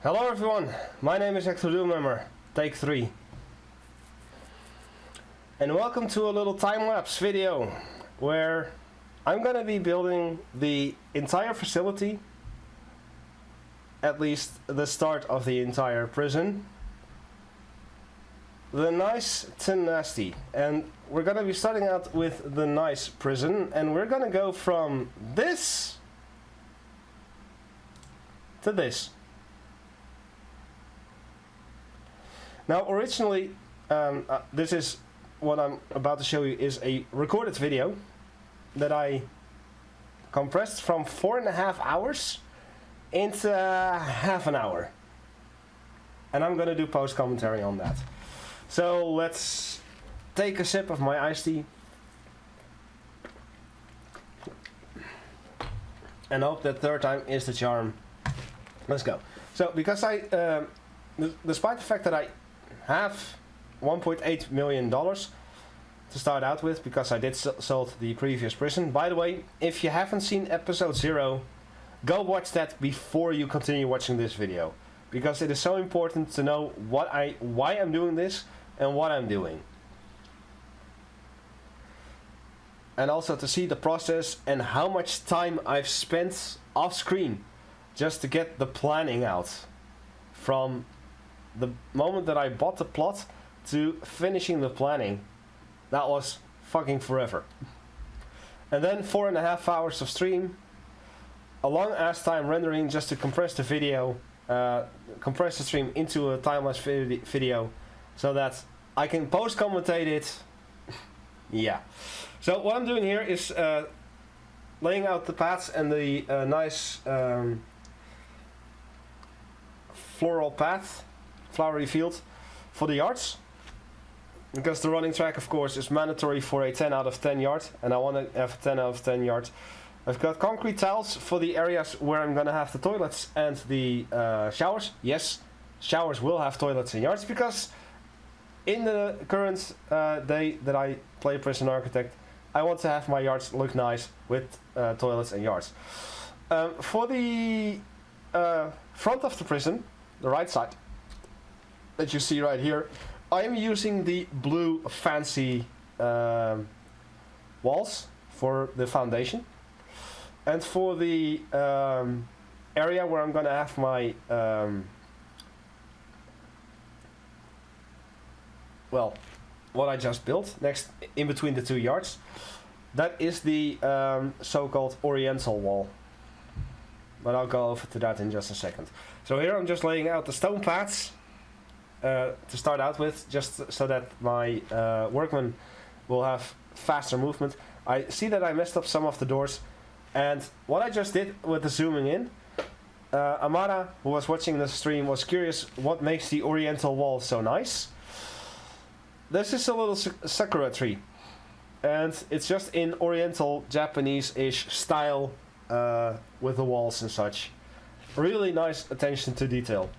Hello everyone, my name is Hecthor Doomhammer, take 3. And welcome to a little time-lapse video where I'm gonna be building the entire facility, at least the start of the entire prison. The nice to nasty, and we're gonna be starting out with the nice prison, and we're gonna go from this to this. Now originally, this is what I'm about to show you is a recorded video that I compressed from 4.5 hours into half an hour. And I'm gonna do post commentary on that. So let's take a sip of my iced tea and hope that third time is the charm. Let's go. So because despite the fact that I have $1.8 million to start out with, because I did sold the previous prison. By the way, if you haven't seen episode 0, go watch that before you continue watching this video, because it is so important to know why I'm doing this and what I'm doing, and also to see the process and how much time I've spent off screen just to get the planning out from the moment that I bought the plot to finishing the planning. That was fucking forever. And then 4.5 hours of stream, a long ass time rendering just to compress the video, compress the stream into a time-lapse video so that I can post commentate it. Yeah. So what I'm doing here is laying out the paths and the nice floral path, flowery field for the yards, because the running track of course is mandatory for a 10 out of 10 yard, and I want to have 10 out of 10 yards. I've got concrete tiles for the areas where I'm gonna have the toilets and the showers. Yes, showers will have toilets and yards, because in the current day that I play Prison Architect, I want to have my yards look nice with toilets and yards. For the front of the prison, the right side that you see right here, I am using the blue fancy walls for the foundation. And for the area where I'm gonna have my well, what I just built next in between the 2 yards, that is the so-called oriental wall. But I'll go over to that in just a second. So here I'm just laying out the stone paths to start out with, just so that my workmen will have faster movement. I see that I messed up some of the doors, and what I just did with the zooming in, Amara, who was watching the stream, was curious what makes the oriental wall so nice. This is a little sakura tree, and it's just in oriental Japanese-ish style with the walls and such. Really nice attention to detail.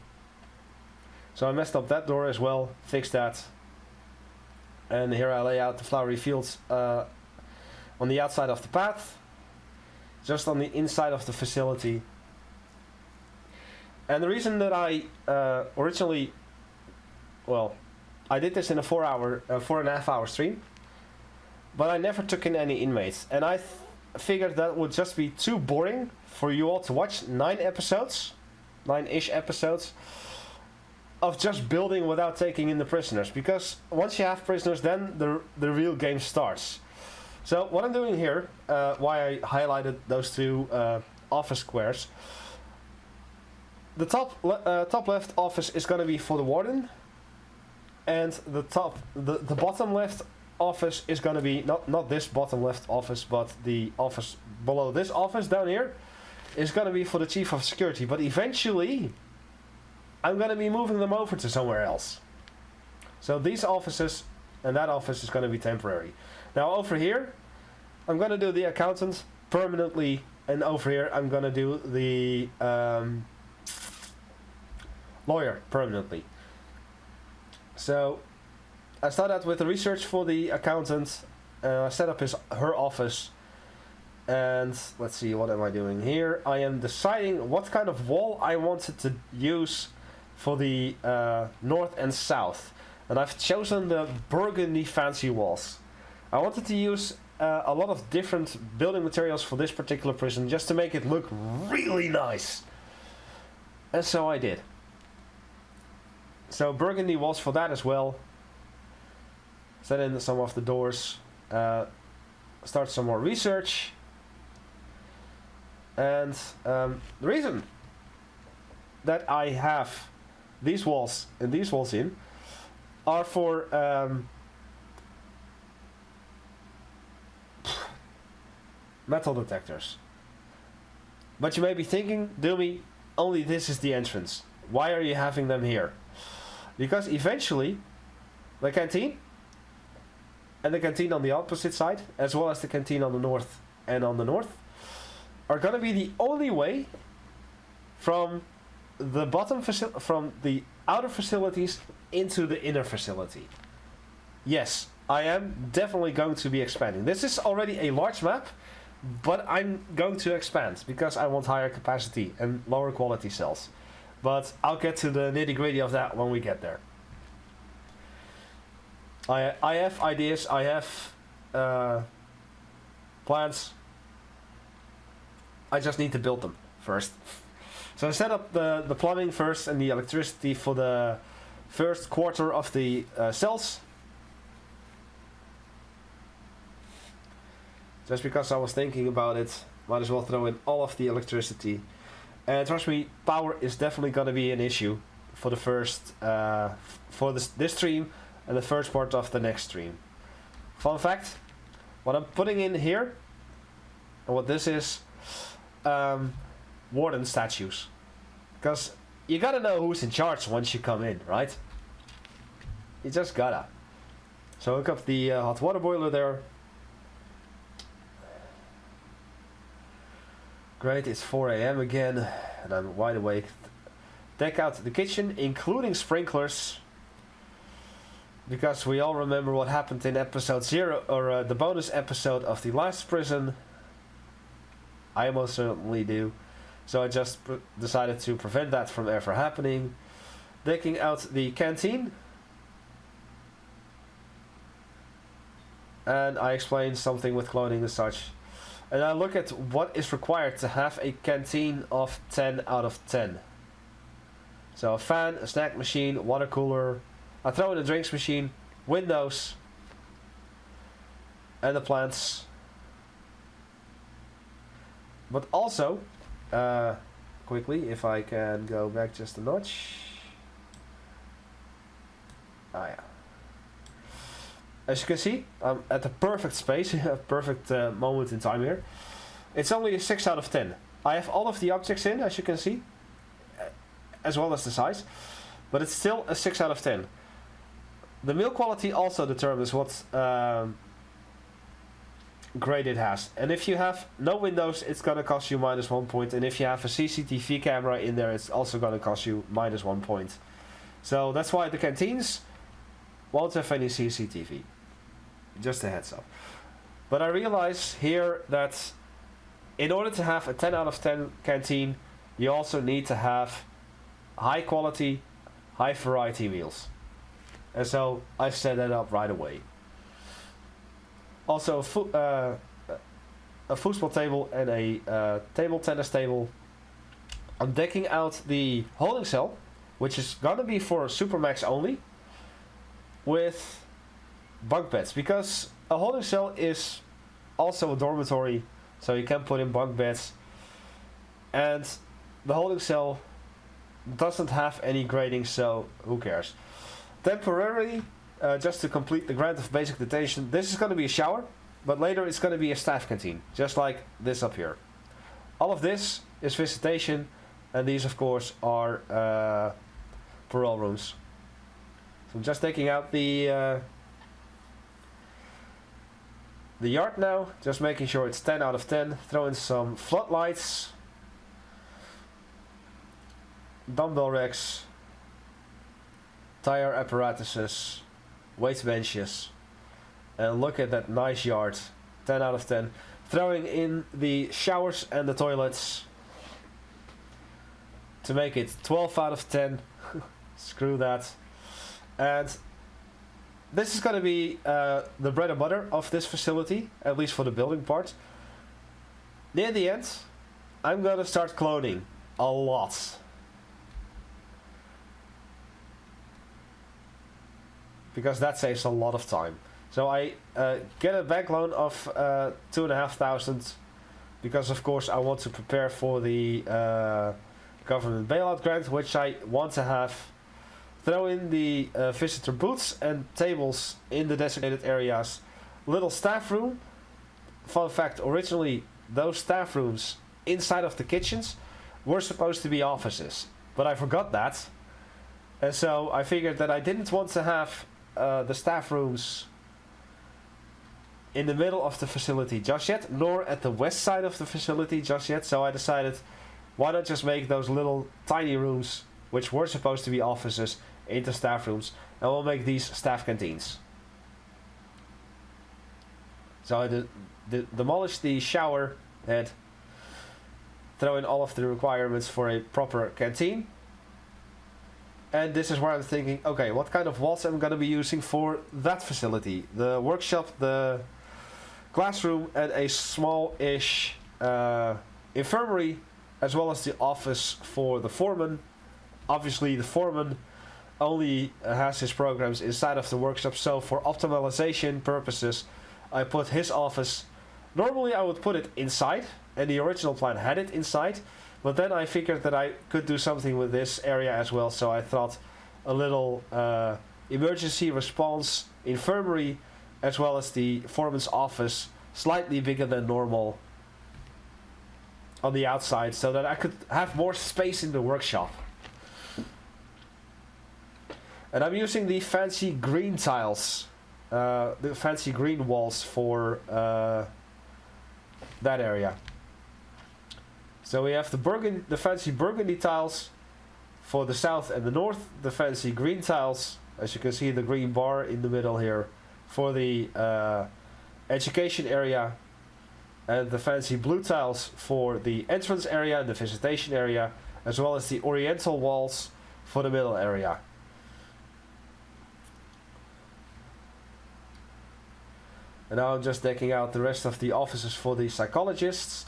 So I messed up that door as well, fixed that. And here I lay out the flowery fields on the outside of the path, just on the inside of the facility. And the reason that I originally, well, I did this in a 4.5 hour stream, but I never took in any inmates, and I figured that would just be too boring for you all to watch 9-ish episodes of just building without taking in the prisoners, because once you have prisoners, then the real game starts. So what I'm doing here, why I highlighted those 2 office squares, the top left office is going to be for the warden, and the bottom left office is going to be not this bottom left office, but the office below this office down here is going to be for the chief of security. But eventually I'm going to be moving them over to somewhere else. So these offices and that office is going to be temporary. Now over here I'm going to do the accountant permanently, and over here I'm going to do the lawyer permanently. So I started out with the research for the accountant, set up her office, And let's see, what am I doing here? I am deciding what kind of wall I wanted to use for the north and south. And I've chosen the burgundy fancy walls. I wanted to use a lot of different building materials for this particular prison just to make it look really nice. And so I did. So burgundy walls for that as well. Set in some of the doors. Start some more research. And the reason that I have these walls and these walls in are for metal detectors. But you may be thinking, Doomy, only this is the entrance. Why are you having them here? Because eventually the canteen and the canteen on the opposite side, as well as the canteen on the north and on the north, are going to be the only way from the from the outer facilities into the inner facility. Yes, I am definitely going to be expanding. This is already a large map, but I'm going to expand because I want higher capacity and lower quality cells. But I'll get to the nitty-gritty of that when we get there. I have ideas, I have plans. I just need to build them first. So I set up the plumbing first and the electricity for the first quarter of the cells. Just because I was thinking about it, might as well throw in all of the electricity. And trust me, power is definitely going to be an issue for the first, for this stream and the first part of the next stream. Fun fact, what I'm putting in here, and what this is, warden statues. Because you gotta know who's in charge once you come in, right? You just gotta. So hook up the hot water boiler there. Great, it's 4 AM again, and I'm wide awake. Deck out the kitchen, including sprinklers. Because we all remember what happened in episode 0, or the bonus episode of the last prison. I most certainly do. So I just decided to prevent that from ever happening. Decking out the canteen. And I explained something with cloning and such. And I look at what is required to have a canteen of 10 out of 10. So a fan, a snack machine, water cooler. I throw in a drinks machine, windows, and the plants. But also, quickly, if I can go back just a notch. Ah yeah. As you can see, I'm at the perfect space, a perfect moment in time here. It's only a 6 out of 10. I have all of the objects in, as you can see, as well as the size, but it's still a 6 out of 10. The meal quality also determines what grade it has. And if you have no windows, it's going to cost you -1 point. And if you have a CCTV camera in there, it's also going to cost you -1 point. So that's why the canteens won't have any CCTV. Just a heads up. But I realize here that in order to have a 10 out of 10 canteen, you also need to have high quality, high variety meals. And so I set that up right away. Also a foosball table and a table tennis table. I'm decking out the holding cell, which is gonna be for Supermax only, with bunk beds, because a holding cell is also a dormitory, so you can put in bunk beds, and the holding cell doesn't have any grading, so who cares. Temporarily, just to complete the grant of basic detention, this is going to be a shower, but later it's going to be a staff canteen, just like this up here. All of this is visitation, and these of course are parole rooms. So I'm just taking out the yard now, just making sure it's 10 out of 10. Throw in some floodlights, dumbbell racks, tire apparatuses, weight benches, and look at that nice yard. 10 out of 10. throwing in the showers and the toilets to make it 12 out of 10. Screw that. And this is going to be the bread and butter of this facility, at least for the building part. Near the end, I'm going to start cloning a lot. Because that saves a lot of time. So I get a bank loan of 2,500 because of course I want to prepare for the government bailout grant, which I want to have. Throw in the visitor booths and tables in the designated areas. Little staff room. Fun fact, originally those staff rooms inside of the kitchens were supposed to be offices, but I forgot that. And so I figured that I didn't want to have the staff rooms in the middle of the facility just yet, nor at the west side of the facility just yet. So I decided, why not just make those little tiny rooms, which were supposed to be offices, into staff rooms, and we'll make these staff canteens. So I demolished the shower head, throw in all of the requirements for a proper canteen. And this is where I'm thinking, okay, what kind of walls I'm going to be using for that facility? The workshop, the classroom, and a small-ish infirmary, as well as the office for the foreman. Obviously, the foreman only has his programs inside of the workshop, so for optimization purposes, I put his office. Normally, I would put it inside, and the original plan had it inside. But then I figured that I could do something with this area as well, so I thought a little emergency response infirmary, as well as the foreman's office, slightly bigger than normal on the outside, so that I could have more space in the workshop. And I'm using the fancy green tiles, the fancy green walls for that area. So we have the fancy burgundy tiles for the south and the north, the fancy green tiles, as you can see the green bar in the middle here, for the education area, and the fancy blue tiles for the entrance area and the visitation area, as well as the oriental walls for the middle area. And now I'm just decking out the rest of the offices for the psychologists.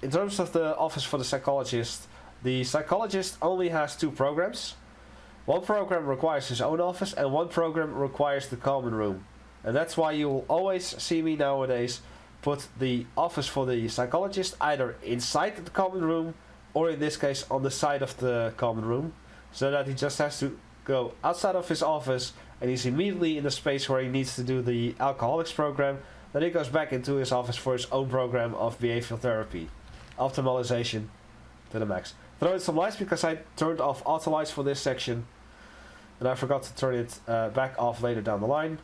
In terms of the office for the psychologist only has 2 programs. One program requires his own office, and one program requires the common room. And that's why you will always see me nowadays put the office for the psychologist either inside the common room, or in this case on the side of the common room, so that he just has to go outside of his office and he's immediately in the space where he needs to do the alcoholics program. Then he goes back into his office for his own program of behavioral therapy. Optimization to the max. Throw in some lights because I turned off auto lights for this section, and I forgot to turn it back off later down the line.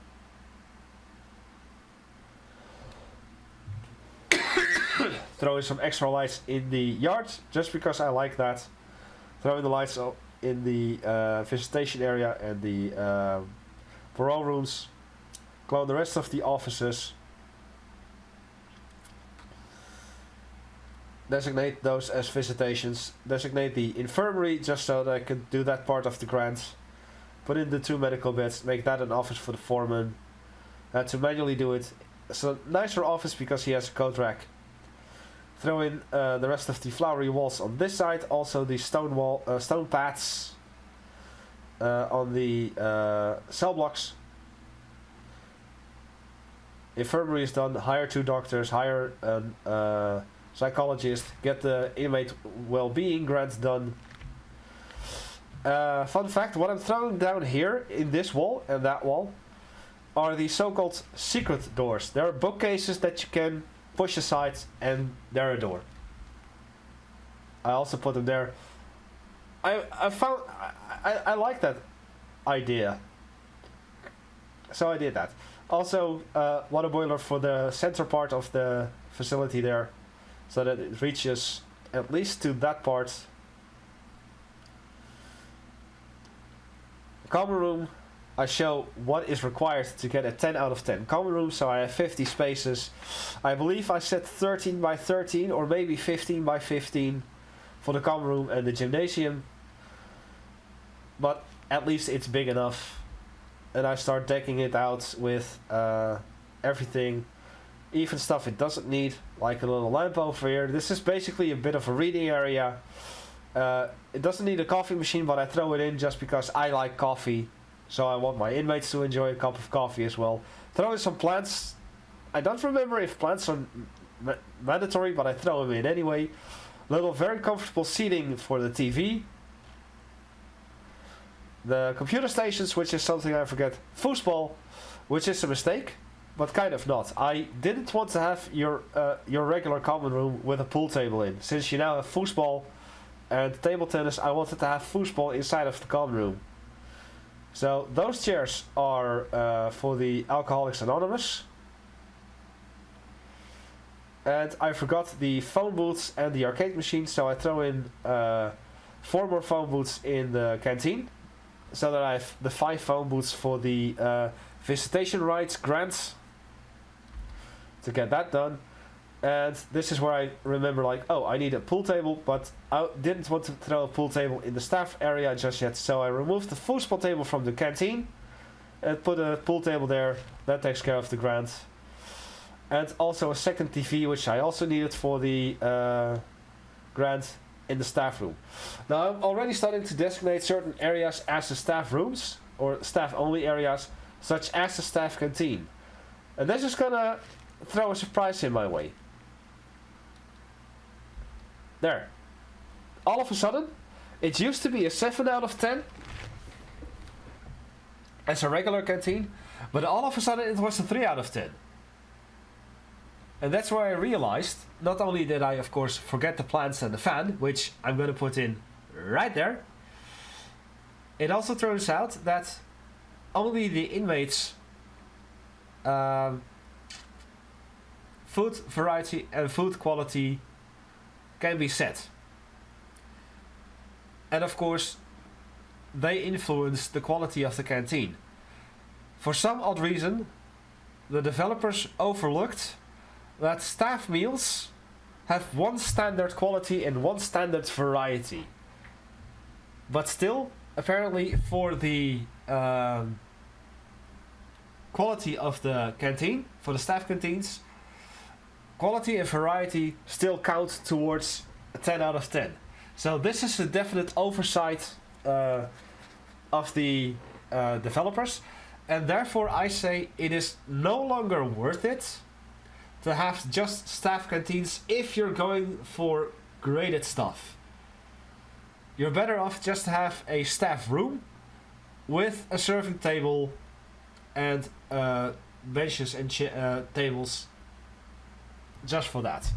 Throw in some extra lights in the yard just because I like that. Throw in the lights in the visitation area and the parole rooms. Clone the rest of the offices. Designate those as visitations. Designate the infirmary just so that I can do that part of the grant. Put in the 2 medical beds. Make that an office for the foreman. To manually do it. It's a nicer office because he has a coat rack. Throw in the rest of the flowery walls on this side. Also the stone pads on the cell blocks. Infirmary is done. Hire 2 doctors. Hire an psychologist, get the inmate well-being grant done. Fun fact, what I'm throwing down here in this wall and that wall are the so-called secret doors. There are bookcases that you can push aside and they're a door. I also put them there. I like that idea. So I did that. Also, water boiler for the center part of the facility there, so that it reaches at least to that part. Common room, I show what is required to get a 10 out of 10 common room. So I have 50 spaces. I believe I set 13 by 13 or maybe 15 by 15 for the common room and the gymnasium. But at least it's big enough. And I start decking it out with everything. Even stuff it doesn't need, like a little lamp over here. This is basically a bit of a reading area. It doesn't need a coffee machine, but I throw it in just because I like coffee. So I want my inmates to enjoy a cup of coffee as well. Throw in some plants. I don't remember if plants are mandatory, but I throw them in anyway. Little very comfortable seating for the TV. The computer stations, which is something I forget. Foosball, which is a mistake, but kind of not. I didn't want to have your regular common room with a pool table in. Since you now have foosball and table tennis, I wanted to have foosball inside of the common room. So those chairs are for the Alcoholics Anonymous. And I forgot the phone booths and the arcade machine, so I throw in 4 more phone booths in the canteen. So that I have the 5 phone booths for the visitation rights grants to get that done. And this is where I remember, like, oh, I need a pool table, but I didn't want to throw a pool table in the staff area just yet. So I removed the foosball table from the canteen and put a pool table there. That takes care of the grant. And also a second TV, which I also needed for the grant in the staff room. Now I'm already starting to designate certain areas as the staff rooms or staff only areas, such as the staff canteen. And this is gonna throw a surprise in my way. There. All of a sudden, it used to be a 7 out of 10 as a regular canteen, but all of a sudden it was a 3 out of 10. And that's where I realized, not only did I of course forget the plants and the fan, which I'm going to put in right there, it also turns out that only the inmates' food variety and food quality can be set. And of course, they influence the quality of the canteen. For some odd reason, the developers overlooked that staff meals have one standard quality and one standard variety. But still, apparently for the quality of the canteen, for the staff canteens, quality and variety still count towards a 10 out of 10. So this is a definite oversight of the developers, and therefore I say it is no longer worth it to have just staff canteens if you're going for graded stuff. You're better off just to have a staff room with a serving table and benches and tables just for that.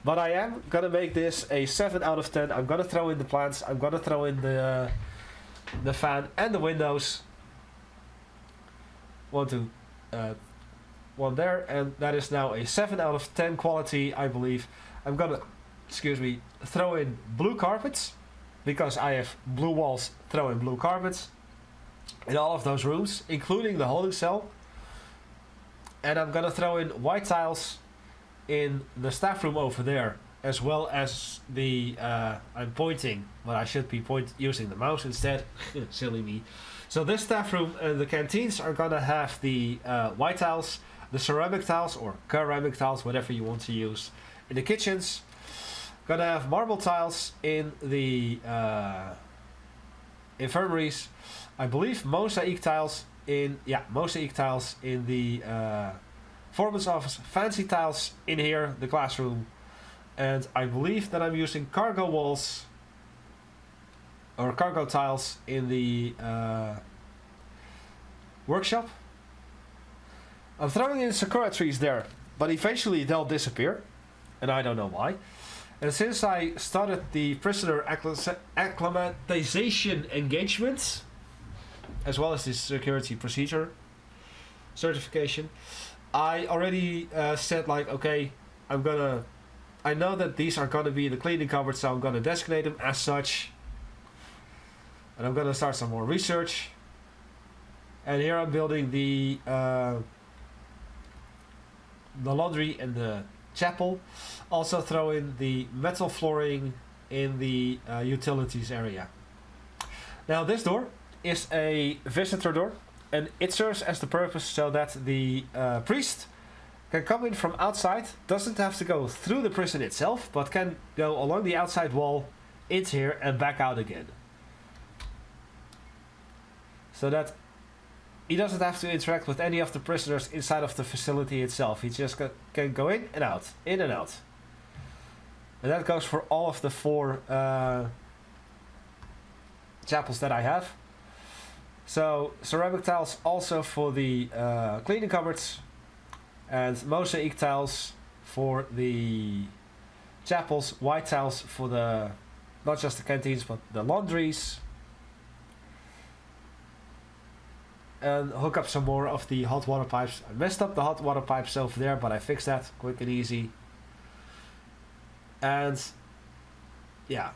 But I am gonna make this a 7 out of 10. I'm gonna throw in the plants, I'm gonna throw in the fan and the windows. One there, and that is now a 7 out of 10 quality, I believe. I'm gonna, throw in blue carpets, because I have blue walls, throw in blue carpets in all of those rooms, including the holding cell. And I'm gonna throw in white tiles in the staff room over there, as well as the, I'm pointing, but I should be using the mouse instead, silly me. So this staff room and the canteens are gonna have the white tiles, the ceramic tiles or ceramic tiles, whatever you want to use. In the kitchens, gonna have marble tiles in the infirmaries. I believe mosaic tiles in the foreman's office. Fancy tiles in here, the classroom, and I believe that I'm using cargo walls or cargo tiles in the workshop. I'm throwing in sakura trees there, but eventually they'll disappear, and I don't know why. And since I started the prisoner acclimatization engagement, as well as the security procedure certification, I already said, like, okay, I know that these are gonna be the cleaning cupboards, so I'm gonna designate them as such. And I'm gonna start some more research. And here I'm building the laundry and the chapel. Also throw in the metal flooring in the utilities area. Now this door is a visitor door, and it serves as the purpose so that the priest can come in from outside, doesn't have to go through the prison itself, but can go along the outside wall into here and back out again. So that he doesn't have to interact with any of the prisoners inside of the facility itself. He just can go in and out, in and out. And that goes for all of the 4 chapels that I have. So ceramic tiles also for the cleaning cupboards, and mosaic tiles for the chapels, white tiles for the not just the canteens but the laundries, and hook up some more of the hot water pipes. I messed up the hot water pipes over there, but I fixed that quick and easy. And yeah,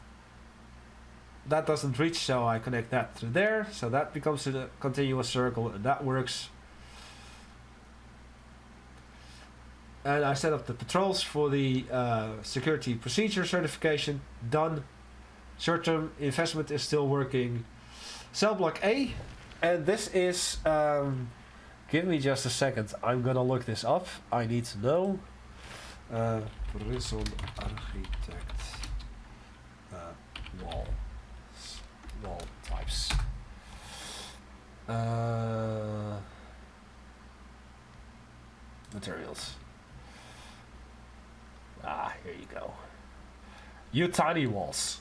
that doesn't reach, so I connect that through there, so that becomes a continuous circle, and that works. And I set up the patrols for the security procedure certification. Done. Short-term investment is still working. Cell block A, and this is give me just a second, I'm gonna look this up. I need to know. Prison architect wall types. Materials. Here you go. Utani walls.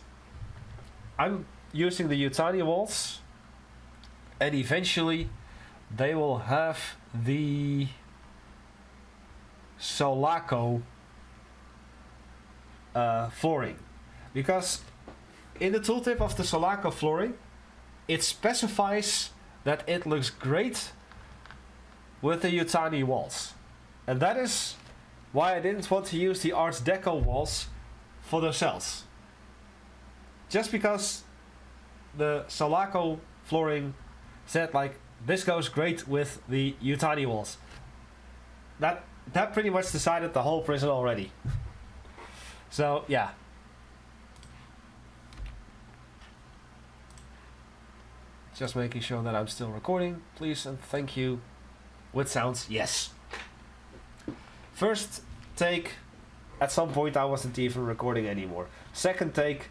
I'm using the Utani walls, and eventually they will have the Solaco flooring, because in the tooltip of the Solaco flooring it specifies that it looks great with the Utani walls, and that is why I didn't want to use the Art Deco walls for the cells. Just because the Solaco flooring said like this goes great with the Utani walls. That pretty much decided the whole prison already. So yeah. Just making sure that I'm still recording, please and thank you. With sounds, yes. First take, at some point I wasn't even recording anymore. Second take,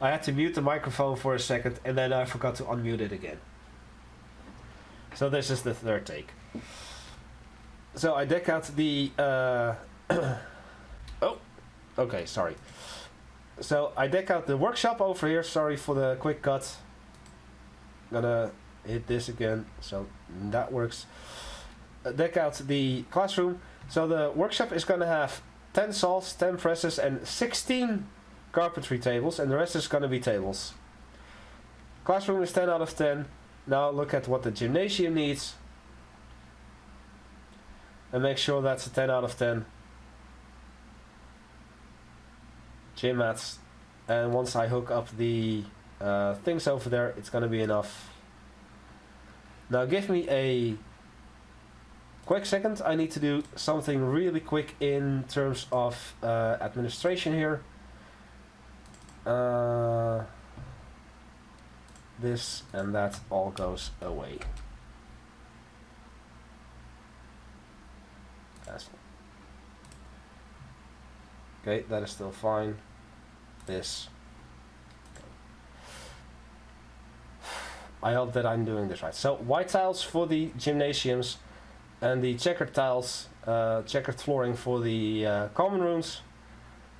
I had to mute the microphone for a second and then I forgot to unmute it again. So this is the third take. So I deck out the oh, okay, sorry. So I deck out the workshop over here, sorry for the quick cut. Gonna hit this again, so that works. Deck out the classroom. So the workshop is gonna have 10 saws, 10 presses and 16 carpentry tables, and the rest is gonna be tables. Classroom is 10 out of 10. Now look at what the gymnasium needs and make sure that's a 10 out of 10. Gym mats, and once I hook up the things over there, it's gonna be enough. Now give me a quick second, I need to do something really quick in terms of administration here. This and that all goes away. Okay, that is still fine. This. I hope that I'm doing this right. So white tiles for the gymnasiums and the checkered tiles, checkered flooring for the common rooms,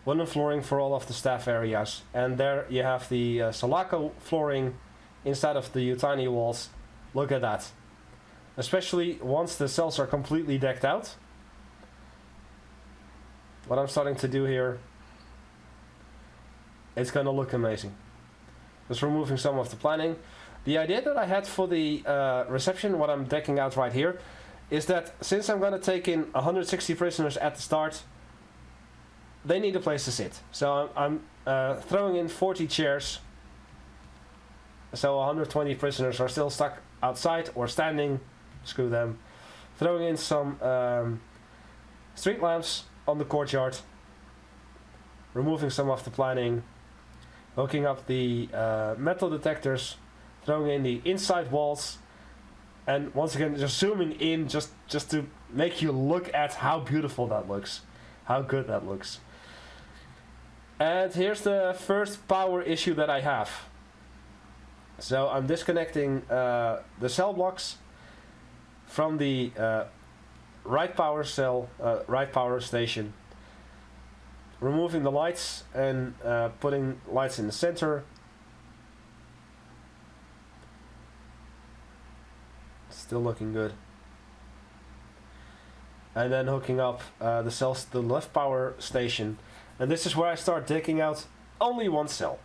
wooden flooring for all of the staff areas, and there you have the Solaco flooring inside of the Utani walls. Look at that. Especially once the cells are completely decked out. What I'm starting to do here, it's gonna look amazing. Just removing some of the planning. The idea that I had for the reception, what I'm decking out right here, is that since I'm gonna take in 160 prisoners at the start, they need a place to sit. So I'm throwing in 40 chairs, so 120 prisoners are still stuck outside or standing screw them. Throwing in some street lamps on the courtyard. Removing some of the planning. Hooking up the metal detectors. Throwing in the inside walls. And once again, just zooming in just to make you look at how beautiful that looks. How good that looks. And here's the first power issue that I have. So I'm disconnecting the cell blocks from the right power cell, right power station. Removing the lights and putting lights in the center. Still looking good. And then hooking up the cells to the left power station. And this is where I start taking out only one cell.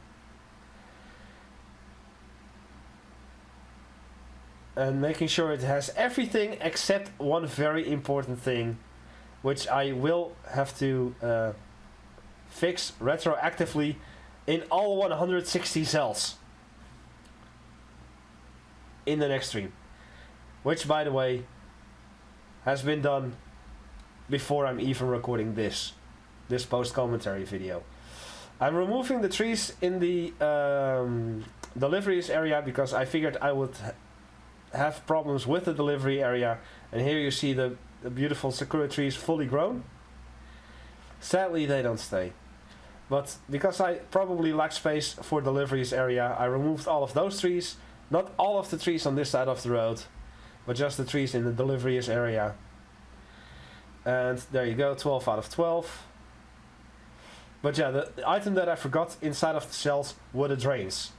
And making sure it has everything except one very important thing, which I will have to fix retroactively in all 160 cells in the next stream. Which, by the way, has been done before I'm even recording this post-commentary video. I'm removing the trees in the deliveries area because I figured I would have problems with the delivery area. And here you see the beautiful sakura trees fully grown. Sadly, they don't stay. But because I probably lack space for deliveries area, I removed all of those trees. Not all of the trees on this side of the road, but just the trees in the deliveries area. And there you go, 12 out of 12. But yeah, the item that I forgot inside of the cells were the drains.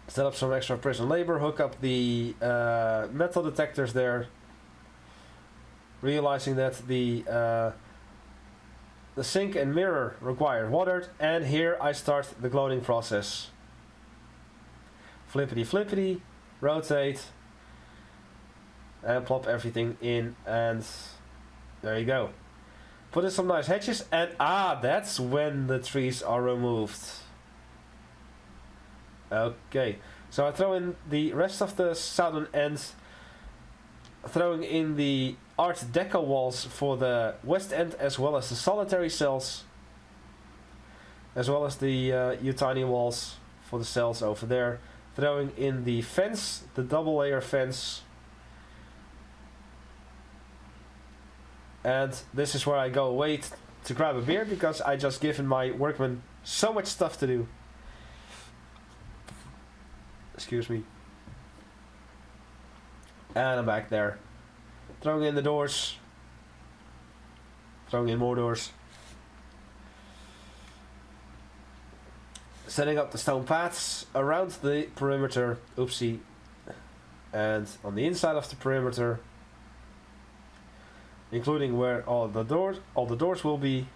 Set up some extra prison labor, hook up the metal detectors there. Realizing that the sink and mirror require water, and here I start the cloning process. Flippity flippity, rotate, and plop everything in, and there you go. Put in some nice hedges, and that's when the trees are removed. Okay, so I throw in the rest of the southern end, throwing in the Art Deco walls for the west end, as well as the solitary cells, as well as the U-tiny walls for the cells over there. Throwing in the fence, the double layer fence. And this is where I go away to grab a beer, because I just given my workmen so much stuff to do. Excuse me. And I'm back there. Throwing in the doors. Throwing in more doors. Setting up the stone paths around the perimeter. Oopsie. And on the inside of the perimeter, including where all the doors will be.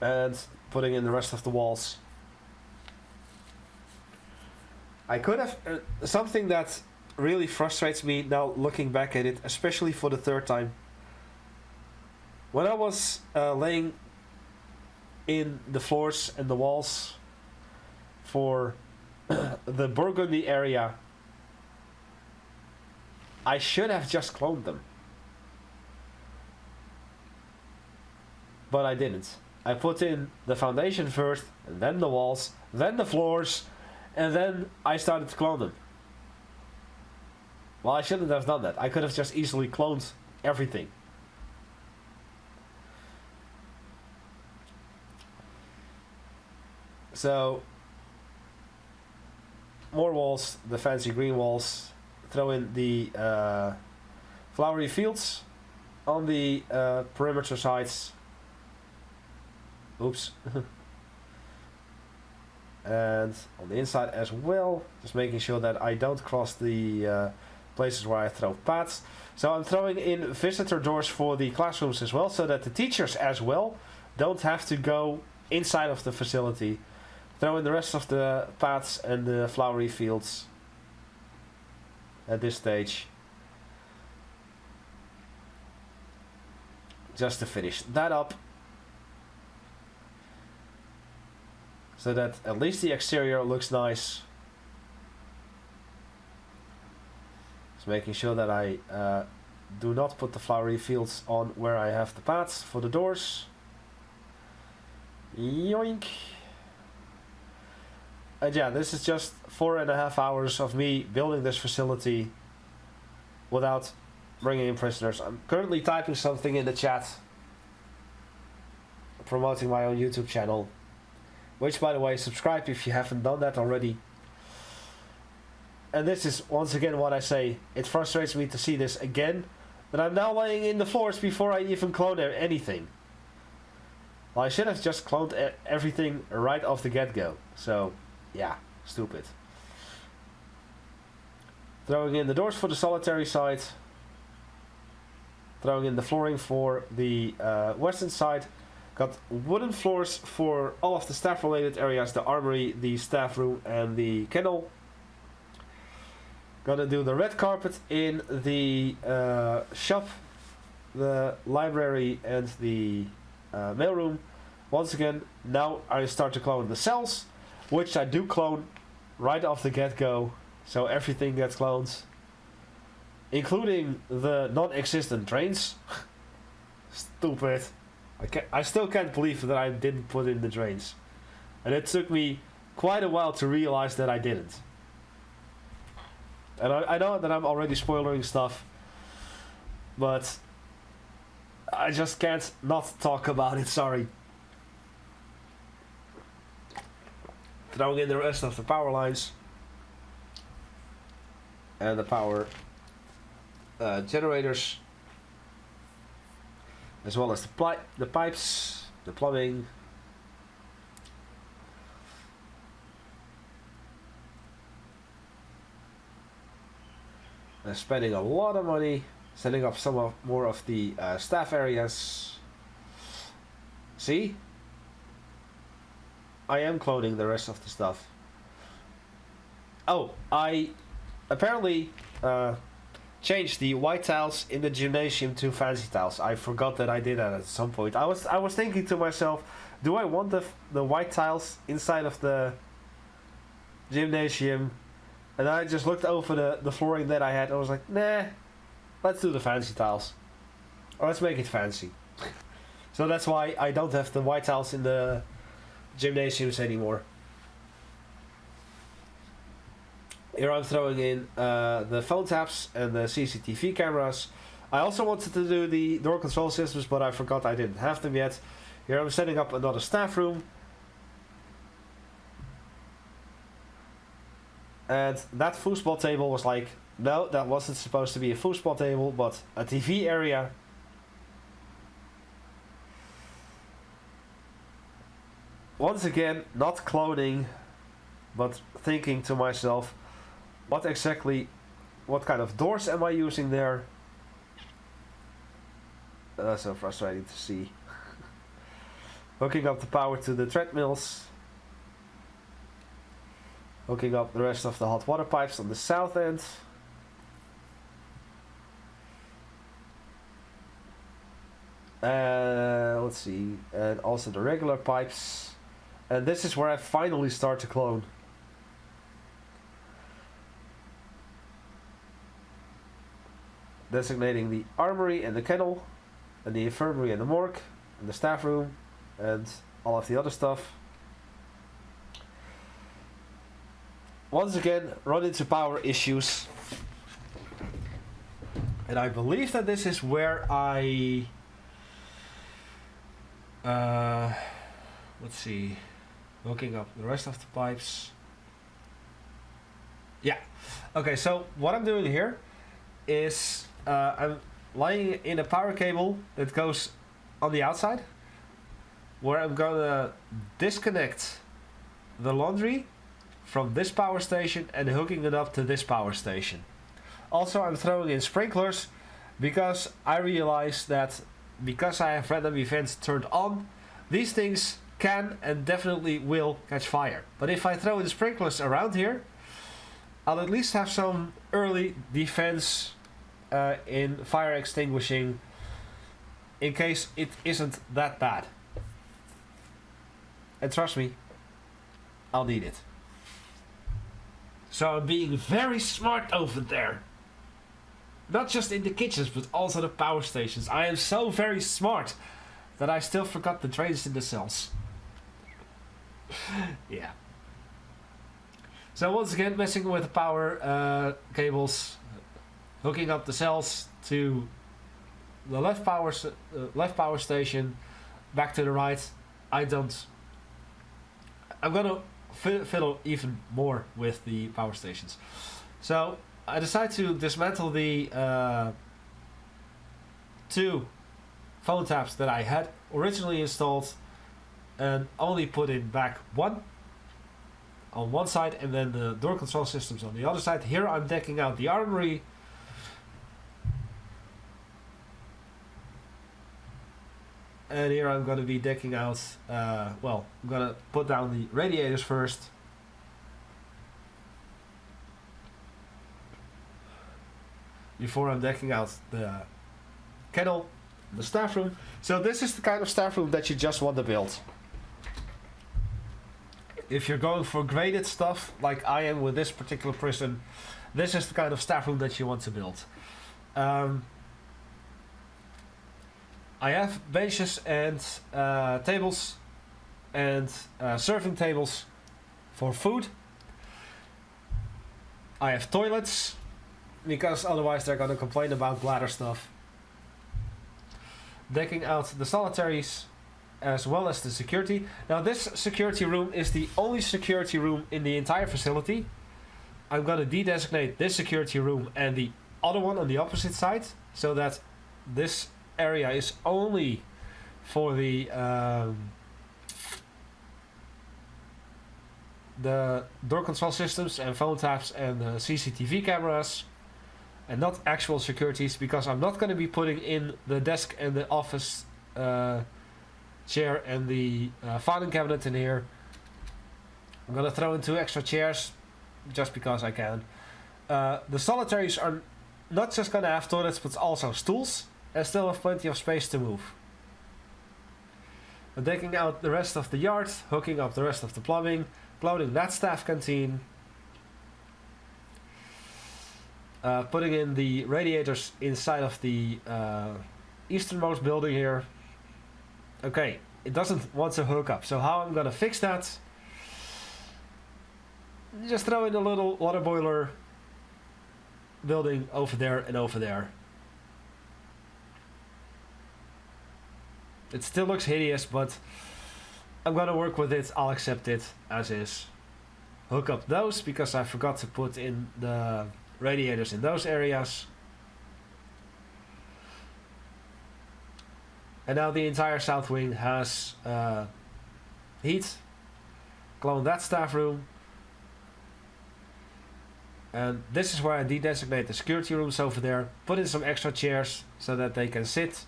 And putting in the rest of the walls. I could have something that really frustrates me now looking back at it, especially for the third time. When I was laying in the floors and the walls for the Burgundy area, I should have just cloned them. But I didn't. I put in the foundation first, and then the walls, then the floors, and then I started to clone them. Well, I shouldn't have done that. I could have just easily cloned everything. So, more walls, the fancy green walls. Throw in the flowery fields on the perimeter sides. Oops. And on the inside as well, just making sure that I don't cross the places where I throw paths. So I'm throwing in visitor doors for the classrooms as well, so that the teachers as well don't have to go inside of the facility. Throw in the rest of the paths and the flowery fields at this stage, just to finish that up. so that at least the exterior looks nice. Just making sure that I do not put the flowery fields on where I have the paths for the doors. Yoink! And yeah, this is just 4.5 hours of me building this facility without bringing in prisoners. I'm currently typing something in the chat, promoting my own YouTube channel, which, by the way, subscribe if you haven't done that already. And this is once again what I say, it frustrates me to see this again, that I'm now laying in the floors before I even clone anything. Well, I should have just cloned everything right off the get-go. So, yeah, stupid. Throwing in the doors for the solitary side. Throwing in the flooring for the western side. Got wooden floors for all of the staff-related areas, the armory, the staff room, and the kennel. Gonna do the red carpet in the shop, the library, and the mailroom. Once again, now I start to clone the cells, which I do clone right off the get-go, so everything gets cloned, including the non-existent drains. Stupid. I still can't believe that I didn't put in the drains, and it took me quite a while to realize that I didn't. And I know that I'm already spoiling stuff, but I just can't not talk about it, sorry. Throwing in the rest of the power lines and the power generators, as well as the pipes, the plumbing. Spending a lot of money setting up some more of the staff areas. See? I am cloning the rest of the stuff. Oh, I apparently changed the white tiles in the gymnasium to fancy tiles. I forgot that I did that at some point. I was thinking to myself, do I want the white tiles inside of the gymnasium? And I just looked over the flooring that I had. I was like, nah, let's do the fancy tiles. Or let's make it fancy. So that's why I don't have the white tiles in the gymnasiums anymore. Here I'm throwing in the phone taps and the CCTV cameras. I also wanted to do the door control systems, but I forgot I didn't have them yet. Here I'm setting up another staff room. And that foosball table was like, no, that wasn't supposed to be a foosball table, but a TV area. Once again, not cloning, but thinking to myself, what kind of doors am I using there? That's so frustrating to see. Hooking up the power to the treadmills. Hooking up the rest of the hot water pipes on the south end. Let's see, and also the regular pipes. And this is where I finally start to clone. Designating the armory and the kennel, and the infirmary and the morgue, and the staff room, and all of the other stuff. Once again, run into power issues. And I believe that this is where I... let's see. Hooking up the rest of the pipes. Yeah. Okay, so what I'm doing here is I'm laying in a power cable that goes on the outside, where I'm gonna disconnect the laundry from this power station and hooking it up to this power station. Also, I'm throwing in sprinklers because I realize that because I have random events turned on, these things can and definitely will catch fire. But if I throw in sprinklers around here, I'll at least have some early defense in fire extinguishing in case it isn't that bad. And trust me, I'll need it. So I'm being very smart over there. Not just in the kitchens, but also the power stations. I am so very smart that I still forgot the drains in the cells. Yeah. So once again, messing with the power cables, hooking up the cells to the left power station, back to the right. I'm gonna fiddle even more with the power stations. So I decided to dismantle the 2 phone taps that I had originally installed and only put in back 1 on one side and then the door control systems on the other side. Here I'm decking out the armory. And here I'm going to be decking out, well, I'm going to put down the radiators first. Before I'm decking out the kennel, the staff room. So this is the kind of staff room that you just want to build. If you're going for graded stuff, like I am with this particular prison, this is the kind of staff room that you want to build. I have benches and tables and serving tables for food. I have toilets, because otherwise they're going to complain about bladder stuff. Decking out the solitaries as well as the security. Now this security room is the only security room in the entire facility. I'm going to de-designate this security room and the other one on the opposite side, so that this area is only for the door control systems and phone taps and CCTV cameras, and not actual securities, because I'm not going to be putting in the desk and the office chair and the filing cabinet in here. I'm going to throw in 2 extra chairs just because I can. The solitaries are not just going to have toilets but also stools, and still have plenty of space to move. I'm taking out the rest of the yard, hooking up the rest of the plumbing, cloning that staff canteen, putting in the radiators inside of the easternmost building here. Okay, it doesn't want to hook up, so how I'm gonna fix that? Just throw in a little water boiler building over there and over there. It still looks hideous, but I'm gonna work with it. I'll accept it as is. Hook up those, because I forgot to put in the radiators in those areas. And now the entire south wing has heat. Clone that staff room. And this is where I de-designate the security rooms over there. Put in some extra chairs so that they can sit.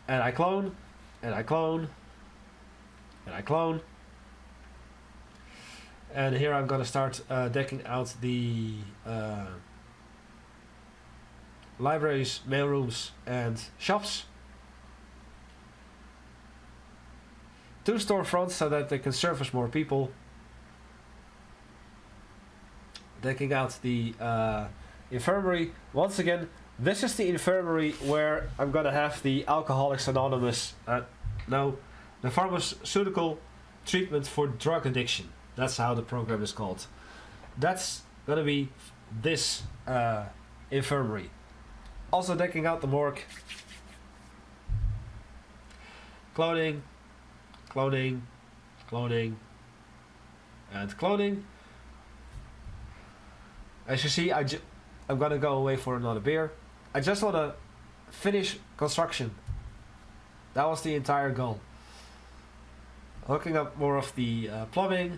And I clone, and I clone, and I clone. And here I'm gonna start decking out the libraries, mailrooms, and shops. 2 storefronts so that they can service more people. Decking out the infirmary. Once again, this is the infirmary where I'm gonna have the Alcoholics Anonymous, no, the pharmaceutical treatment for drug addiction. That's how the program is called. That's gonna be this infirmary. Also decking out the morgue. Cloning, cloning, cloning, and cloning. As you see, I'm gonna go away for another beer. I just want to finish construction. That was the entire goal. Hooking up more of the plumbing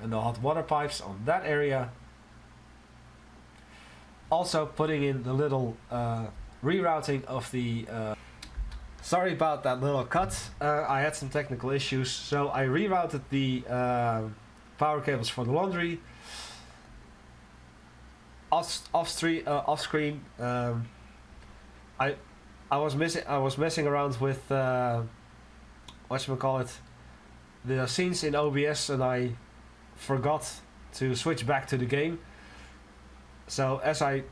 and the hot water pipes on that area. Also putting in the little rerouting of the... sorry about that little cut. I had some technical issues, so I rerouted the power cables for the laundry. Off screen, I was messing around with whatchamacallit, the scenes in OBS and I forgot to switch back to the game. So as I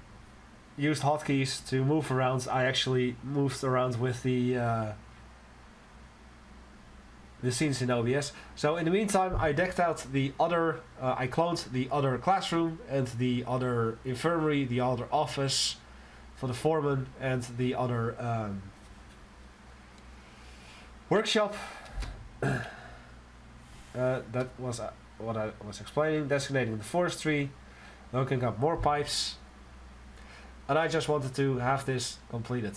used hotkeys to move around, I actually moved around with the scenes in OBS. So in the meantime, I decked out the other, I cloned the other classroom and the other infirmary, the other office for the foreman, and the other workshop. That was what I was explaining. Designating the forestry, looking up more pipes, and I just wanted to have this completed.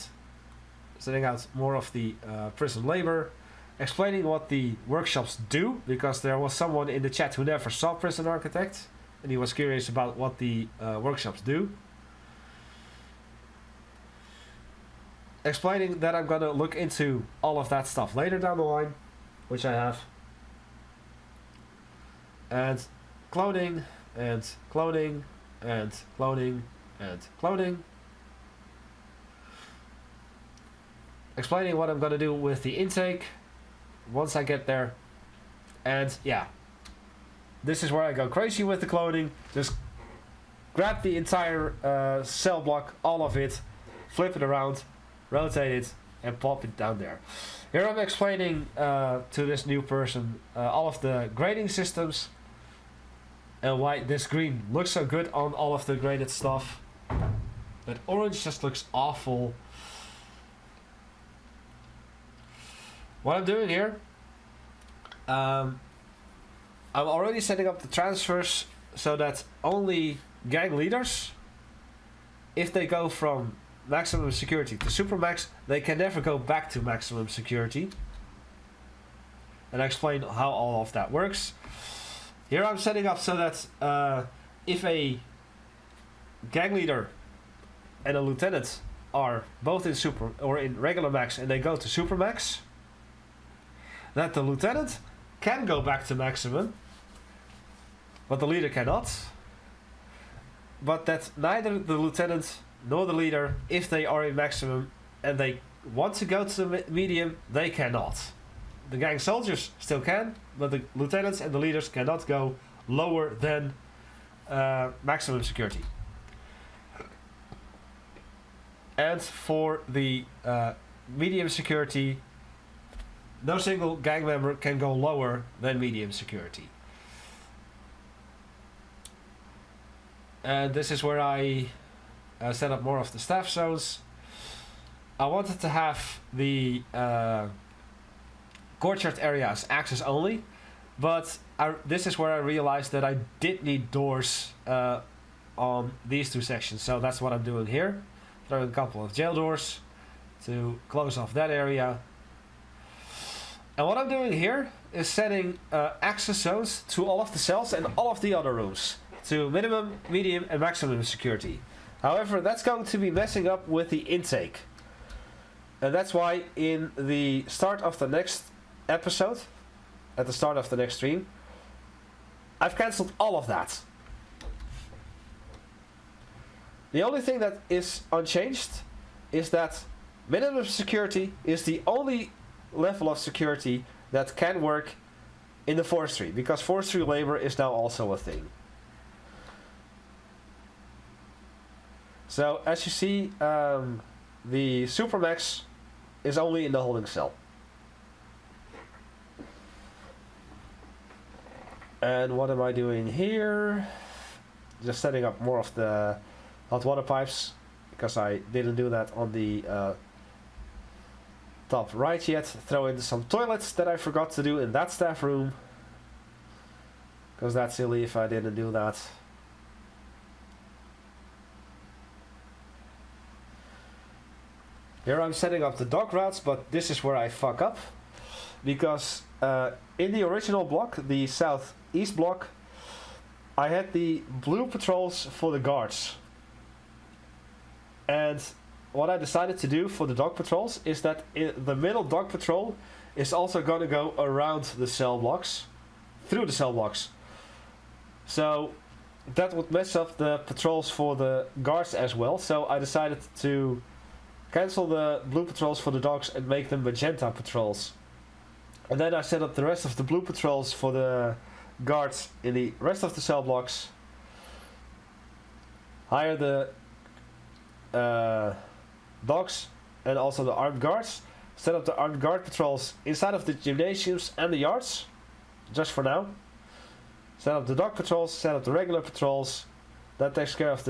Setting out more of the prison labor, explaining what the workshops do, because there was someone in the chat who never saw Prison Architect, and he was curious about what the workshops do. Explaining that I'm gonna look into all of that stuff later down the line, which I have. And cloning, and cloning, and cloning, and cloning. Explaining what I'm gonna do with the intake once I get there. And yeah, this is where I go crazy with the cloning. Just grab the entire cell block, all of it, flip it around, rotate it, and pop it down there. Here I'm explaining to this new person all of the grading systems and why this green looks so good on all of the graded stuff. That orange just looks awful. What I'm doing here, I'm already setting up the transfers so that only gang leaders, if they go from maximum security to supermax, they can never go back to maximum security. And I explain how all of that works. Here I'm setting up so that if a gang leader and a lieutenant are both in super or in regular max and they go to supermax, that the lieutenant can go back to maximum, but the leader cannot. But that neither the lieutenant nor the leader, if they are in maximum and they want to go to the medium, they cannot. The gang soldiers still can, but the lieutenants and the leaders cannot go lower than maximum security. And for the medium security, no single gang member can go lower than medium security. And this is where I set up more of the staff zones. I wanted to have the courtyard areas access only, but this is where I realized that I did need doors on these two sections, so that's what I'm doing here. Throwing a couple of jail doors to close off that area. And what I'm doing here is setting access zones to all of the cells and all of the other rooms to minimum, medium and maximum security. However, that's going to be messing up with the intake. And that's why in the start of the next episode, at the start of the next stream, I've cancelled all of that. The only thing that is unchanged is that minimum security is the only level of security that can work in the forestry, because forestry labor is now also a thing. So as you see, the supermax is only in the holding cell. And what am I doing here? Just setting up more of the hot water pipes, because I didn't do that on the top right yet. Throw in some toilets that I forgot to do in that staff room, because that's silly if I didn't do that. Here I'm setting up the dog routes, but this is where I fuck up, because in the original block, the southeast block, I had the blue patrols for the guards. And what I decided to do for the dog patrols is that the middle dog patrol is also going to go around the cell blocks, through the cell blocks. So that would mess up the patrols for the guards as well. So I decided to cancel the blue patrols for the dogs and make them magenta patrols. And then I set up the rest of the blue patrols for the guards in the rest of the cell blocks. Hire the dogs and also the armed guards. Set up the armed guard patrols inside of the gymnasiums and the yards, just for now. Set up the dog patrols, set up the regular patrols. That takes care of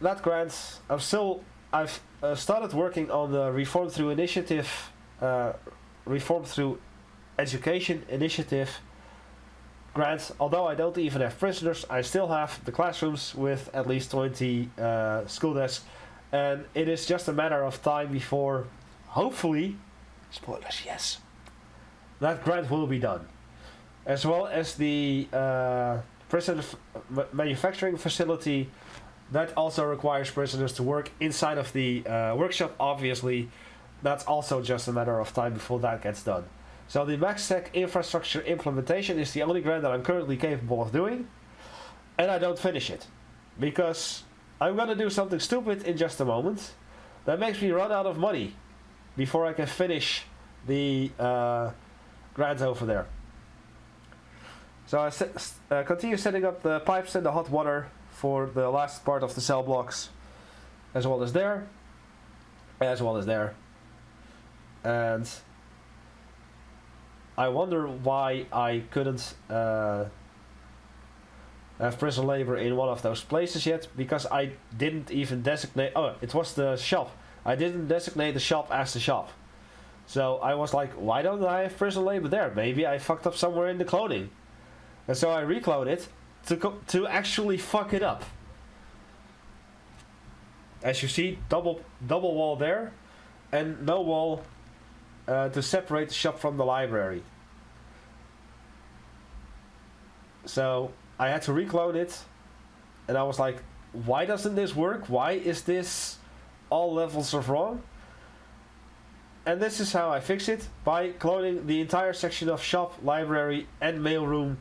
that grant. I've started working on the Reform Through Initiative, Reform Through Education Initiative grant. Although I don't even have prisoners, I still have the classrooms with at least 20 school desks. And it is just a matter of time before, hopefully, spoilers, yes, that grant will be done. As well as the prison manufacturing facility, that also requires prisoners to work inside of the workshop, obviously. That's also just a matter of time before that gets done. So the MaxTech infrastructure implementation is the only grant that I'm currently capable of doing. And I don't finish it. Because I'm gonna do something stupid in just a moment. That makes me run out of money before I can finish the grant over there. So I continue setting up the pipes and the hot water for the last part of the cell blocks, as well as there, and I wonder why I couldn't have prison labor in one of those places yet, because I didn't even designate. Oh, it was the shop. I didn't designate the shop as the shop. So I was like, why don't I have prison labor there? Maybe I fucked up somewhere in the cloning. And so I recloned it to actually fuck it up. As you see, double wall there, and no wall to separate the shop from the library. So I had to reclone it, and I was like, why doesn't this work? Why is this all levels of wrong? And this is how I fix it, by cloning the entire section of shop, library and mailroom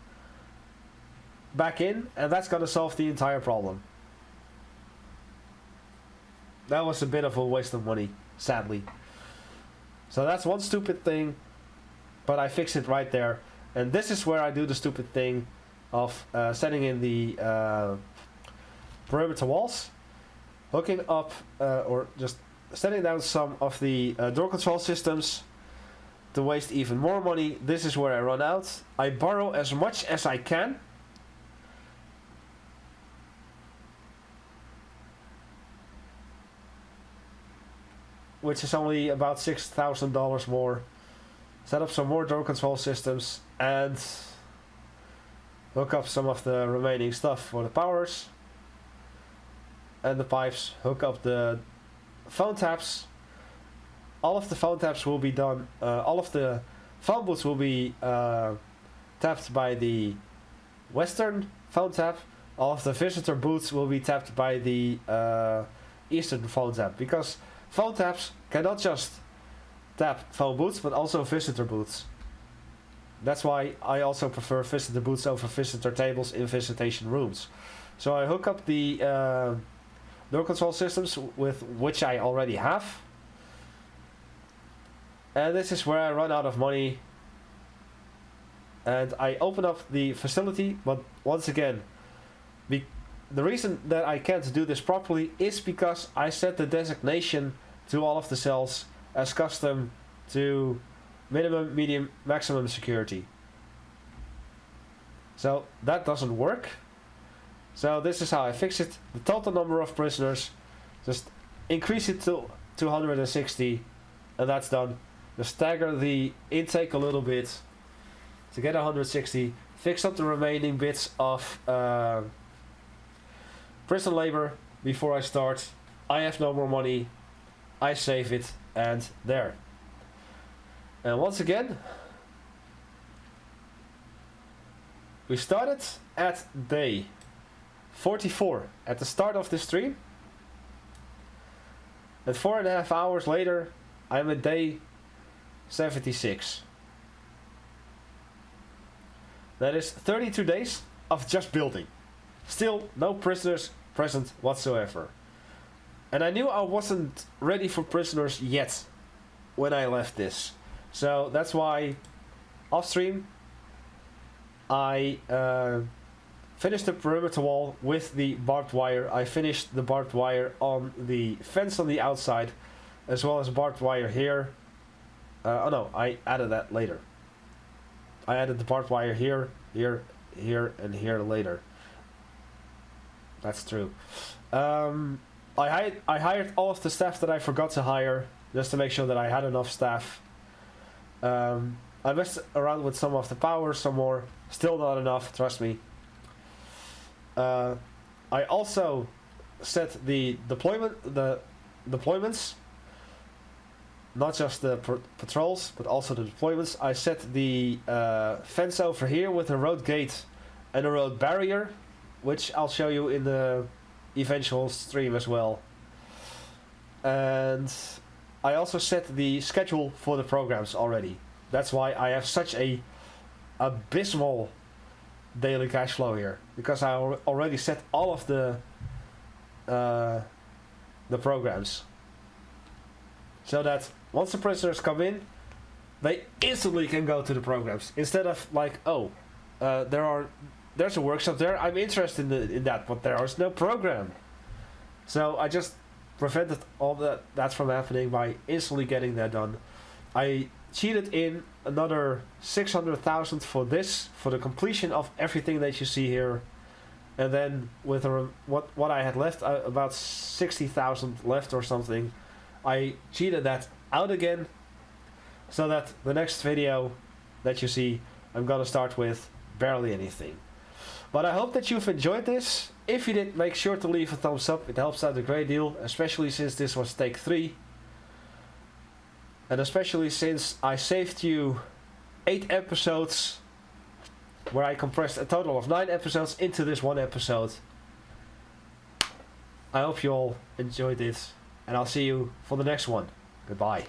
back in, and that's gonna solve the entire problem. That was a bit of a waste of money, sadly. So that's one stupid thing, but I fixed it right there. And this is where I do the stupid thing of setting in the perimeter walls, hooking up or just setting down some of the door control systems to waste even more money. This is where I run out. I borrow as much as I can. Which is only about $6,000 more. Set up some more door control systems and hook up some of the remaining stuff for the powers and the pipes. Hook up the phone taps. All of the phone taps will be done. All of the phone booths will be tapped by the Western phone tap. All of the visitor booths will be tapped by the Eastern phone tap, because phone taps cannot just tap phone booths, but also visitor booths. That's why I also prefer visitor booths over visitor tables in visitation rooms. So I hook up the door control systems, with which I already have. And this is where I run out of money. And I open up the facility, but once again, the reason that I can't do this properly is because I set the designation to all of the cells as custom to minimum, medium, maximum security. So that doesn't work. So this is how I fix it. The total number of prisoners, just increase it to 260, and that's done. Just stagger the intake a little bit to get 160. Fix up the remaining bits of prison labor before I start. I have no more money. I save it, and there. And once again, we started at day 44 at the start of the stream, and 4.5 hours later I'm at day 76. That is 32 days of just building. Still no prisoners present whatsoever. And I knew I wasn't ready for prisoners yet, when I left this. So that's why off stream I finished the perimeter wall with the barbed wire. I finished the barbed wire on the fence on the outside, as well as barbed wire here. Oh no, I added that later. I added the barbed wire here, here, here, and here later. That's true. I hired all of the staff that I forgot to hire, just to make sure that I had enough staff. I messed around with some of the power some more. Still not enough, trust me. I also set the deployments, not just the patrols, but also the deployments. I set the fence over here with a road gate and a road barrier, which I'll show you in the eventual stream as well. And I also set the schedule for the programs already. That's why I have such a abysmal daily cash flow here, because I already set all of the programs, so that once the prisoners come in, they instantly can go to the programs, instead of like, oh, there's a workshop there, I'm interested in that, but there is no program. So I just prevented all that from happening by instantly getting that done. I cheated in another 600,000 for this, for the completion of everything that you see here, and then with what I had left, about 60,000 left or something, I cheated that out again, so that the next video that you see, I'm gonna start with barely anything. But I hope that you've enjoyed this. If you did, make sure to leave a thumbs up, it helps out a great deal, especially since this was take 3. And especially since I saved you 8 episodes, where I compressed a total of 9 episodes into this one episode. I hope you all enjoyed it, and I'll see you for the next one. Goodbye.